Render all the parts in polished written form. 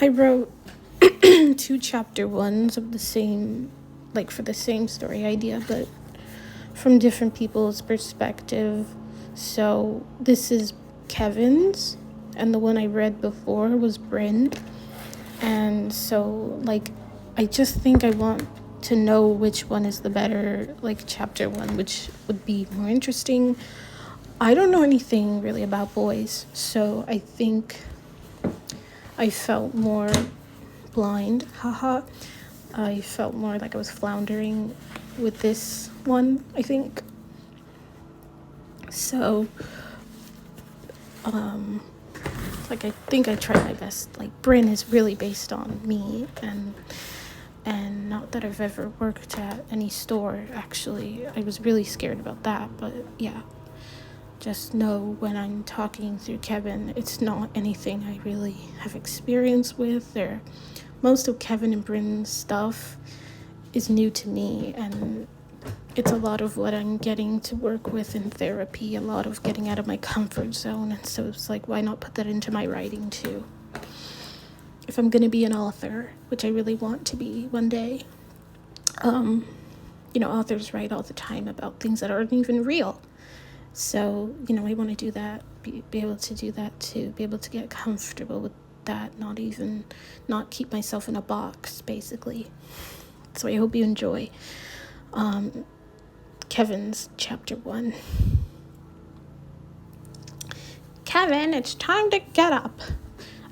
I wrote two chapter ones of the same, like for the same story idea, but from different people's perspective. So this is Kevin's, and the one I read before was Bryn. And so, like, I just think I want to know which one is the better, like, chapter one, which would be more interesting. I don't know anything really about boys, so I think I felt more blind, haha. I felt more like I was floundering with this one, I think. So, like, I think I tried my best. Like, Bryn is really based on me, and not that I've ever worked at any store, actually. I was really scared about that, but yeah. Just know when I'm talking through Kevin, it's not anything I really have experience with. Most of Kevin and Bryn's stuff is new to me, and it's a lot of what I'm getting to work with in therapy, a lot of getting out of my comfort zone, and so it's like, why not put that into my writing too? If I'm going to be an author, which I really want to be one day, authors write all the time about things that aren't even real. So, I want to do that, be able to do that too, be able to get comfortable with that, not keep myself in a box, basically. So I hope you enjoy Kevin's chapter 1. Kevin, it's time to get up.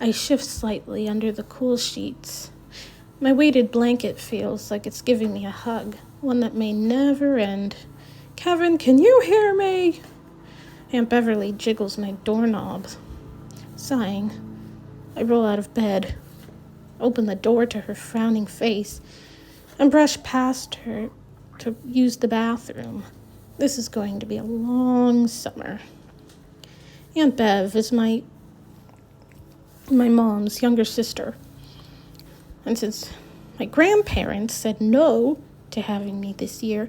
I shift slightly under the cool sheets. My weighted blanket feels like it's giving me a hug, one that may never end. Kevin, can you hear me? Aunt Beverly jiggles my doorknob. Sighing, I roll out of bed, open the door to her frowning face, and brush past her to use the bathroom. This is going to be a long summer. Aunt Bev is my mom's younger sister. And since my grandparents said no to having me this year,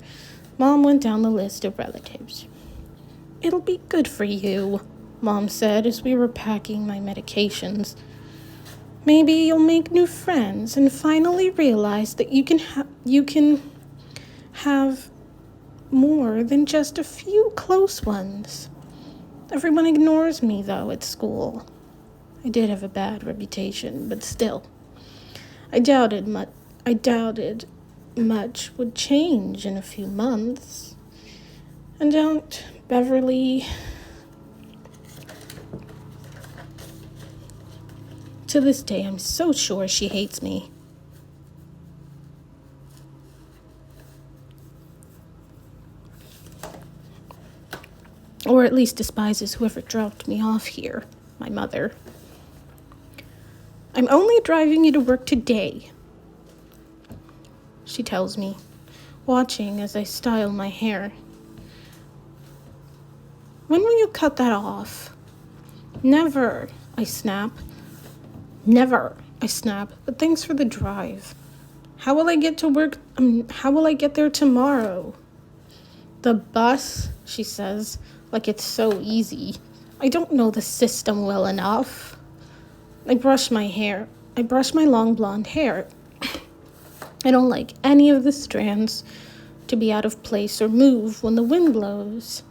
Mom went down the list of relatives. It'll be good for you, Mom said as we were packing my medications. Maybe you'll make new friends and finally realize that you can have more than just a few close ones. Everyone ignores me, though, at school. I did have a bad reputation, but still. I doubted much would change in a few months. And Aunt Beverly, to this day, I'm so sure she hates me. Or at least despises whoever dropped me off here, my mother. I'm only driving you to work today, she tells me, watching as I style my hair. When will you cut that off? Never, I snap. Never, I snap, but thanks for the drive. How will I get to work? How will I get there tomorrow? The bus, she says, like it's so easy. I don't know the system well enough. I brush my long blonde hair. I don't like any of the strands to be out of place or move when the wind blows.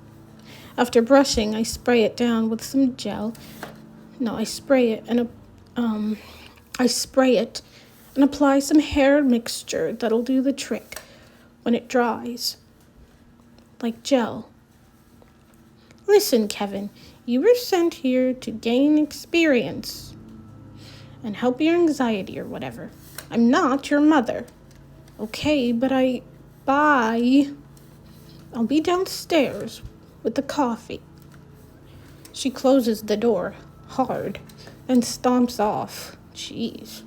After brushing, I spray it down with some gel. No, I spray it and apply some hair mixture that'll do the trick when it dries. Like gel. Listen, Kevin, you were sent here to gain experience and help your anxiety or whatever. I'm not your mother. Okay, but bye. I'll be downstairs with the coffee. She closes the door hard and stomps off. Jeez.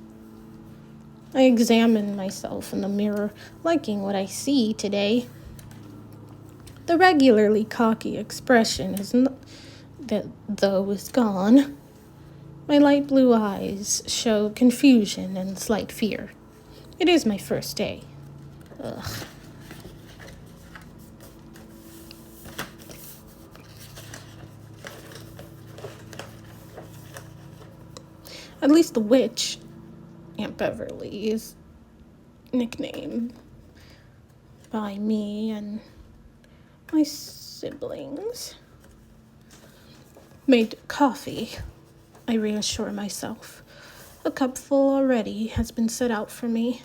I examine myself in the mirror, liking what I see today. The regularly cocky expression is gone. My light blue eyes show confusion and slight fear. It is my first day. Ugh. At least the witch Aunt Beverly's nickname by me and my siblings. Made coffee, I reassure myself. A cupful already has been set out for me.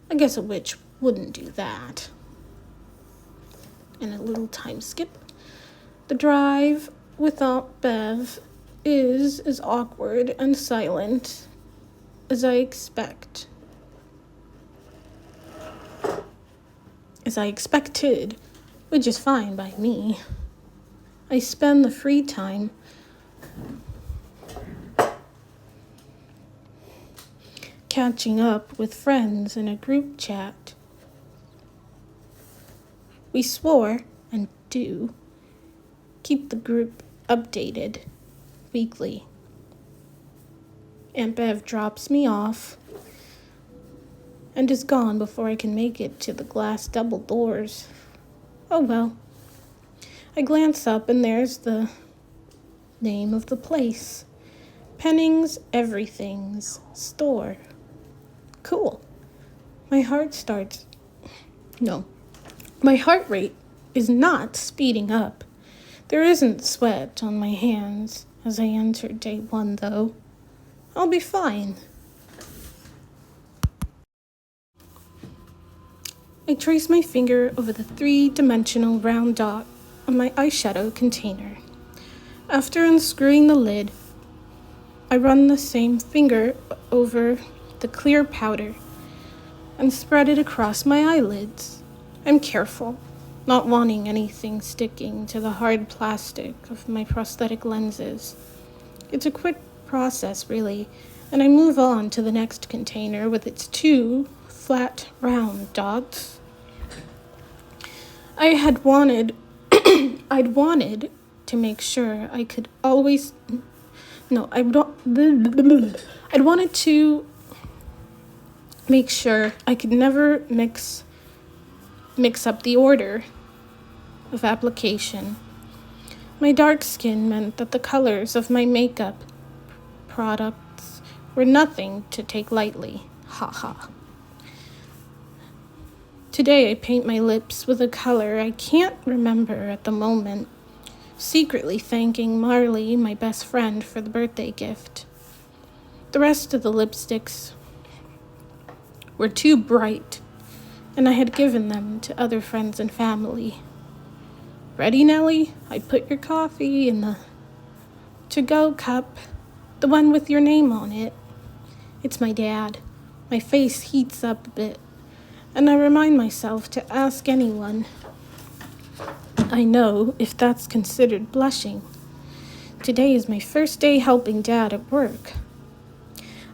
I guess a witch wouldn't do that. And a little time skip. The drive with Aunt Bev is as awkward and silent as I expected, which is fine by me. I spend the free time catching up with friends in a group chat. We swore, and do, keep the group updated weekly. Aunt Bev drops me off and is gone before I can make it to the glass double doors. Oh well. I glance up and there's the name of the place. Penning's Everything's Store. Cool. My heart rate is not speeding up. There isn't sweat on my hands as I enter day 1, though. I'll be fine. I trace my finger over the 3-dimensional round dot on my eyeshadow container. After unscrewing the lid, I run the same finger over the clear powder and spread it across my eyelids. I'm careful, not wanting anything sticking to the hard plastic of my prosthetic lenses. It's a quick process, really, and I move on to the next container with its 2 flat, round dots. I'd wanted to make sure I could always... I'd wanted to make sure I could never mix up the order of application. My dark skin meant that the colors of my makeup products were nothing to take lightly. Ha ha. Today I paint my lips with a color I can't remember at the moment, secretly thanking Marley, my best friend, for the birthday gift. The rest of the lipsticks were too bright, and I had given them to other friends and family. Ready, Nellie? I put your coffee in the to-go cup, the one with your name on it. It's my dad. My face heats up a bit, and I remind myself to ask anyone I know if that's considered blushing. Today is my first day helping Dad at work.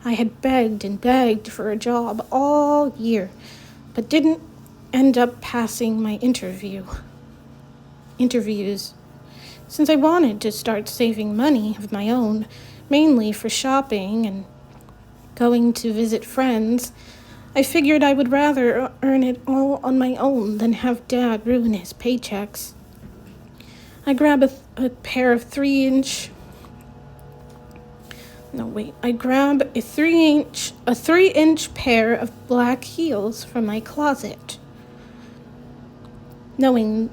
I had begged and begged for a job all year, but didn't end up passing my interviews. Since I wanted to start saving money of my own, mainly for shopping and going to visit friends, I figured I would rather earn it all on my own than have Dad ruin his paychecks. I grab a pair of 3-inch... I grab a 3-inch pair of black heels from my closet. Knowing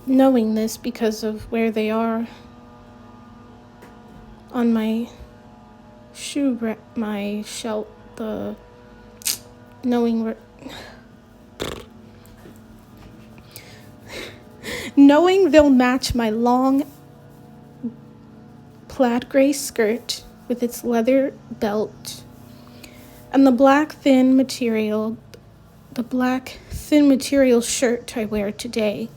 this because of where they are on my my shelf, knowing they'll match my long plaid gray skirt with its leather belt and the black thin material shirt I wear today.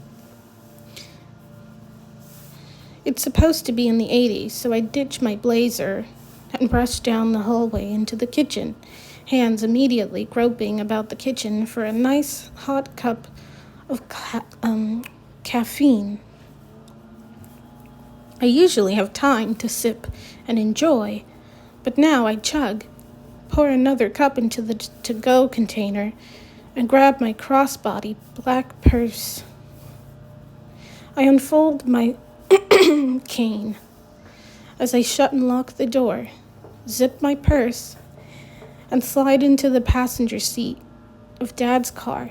It's supposed to be in the 80s, so I ditch my blazer and brush down the hallway into the kitchen, hands immediately groping about the kitchen for a nice hot cup of caffeine. I usually have time to sip and enjoy, but now I chug, pour another cup into the to-go container, and grab my crossbody black purse. I unfold my cane as I shut and lock the door. zip my purse, and slide into the passenger seat of Dad's car.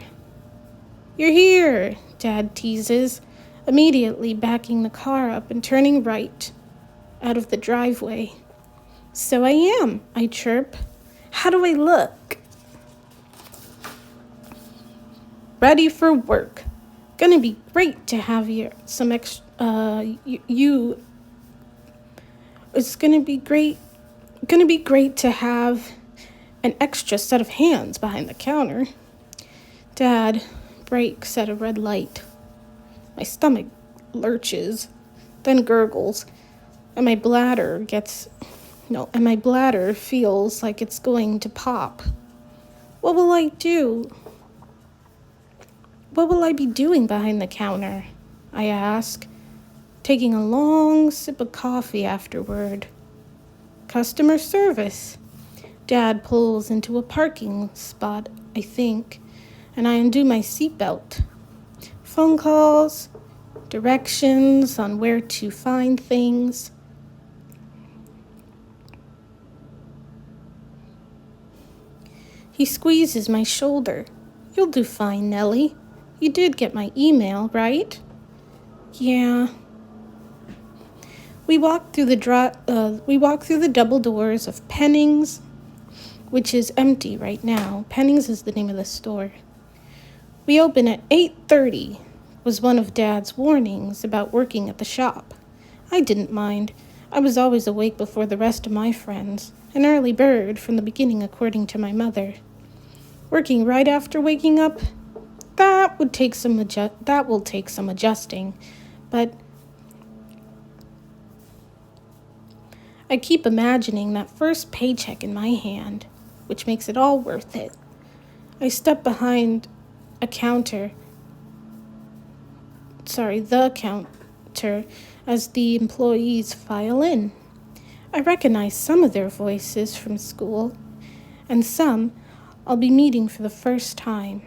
"You're here," Dad teases, immediately backing the car up and turning right out of the driveway. "So I am," I chirp. "How do I look?" "Ready for work. Gonna be great to have you some extra, it's gonna be great to have an extra set of hands behind the counter." Dad brakes at a red light. My stomach lurches, then gurgles, and my bladder feels like it's going to pop. What will I do? What will I be doing behind the counter? I ask, taking a long sip of coffee afterward. Customer service. Dad pulls into a parking spot, I think, and I undo my seatbelt. Phone calls, directions on where to find things. He squeezes my shoulder. "You'll do fine, Nellie. You did get my email, right?" "Yeah." We walk through the double doors of Penning's, which is empty right now. Penning's is the name of the store. "We open at 8:30, was one of Dad's warnings about working at the shop. I didn't mind. I was always awake before the rest of my friends, an early bird from the beginning according to my mother. Working right after waking up, that will take some adjusting, but I keep imagining that first paycheck in my hand, which makes it all worth it. I step behind the counter as the employees file in. I recognize some of their voices from school, and some I'll be meeting for the first time.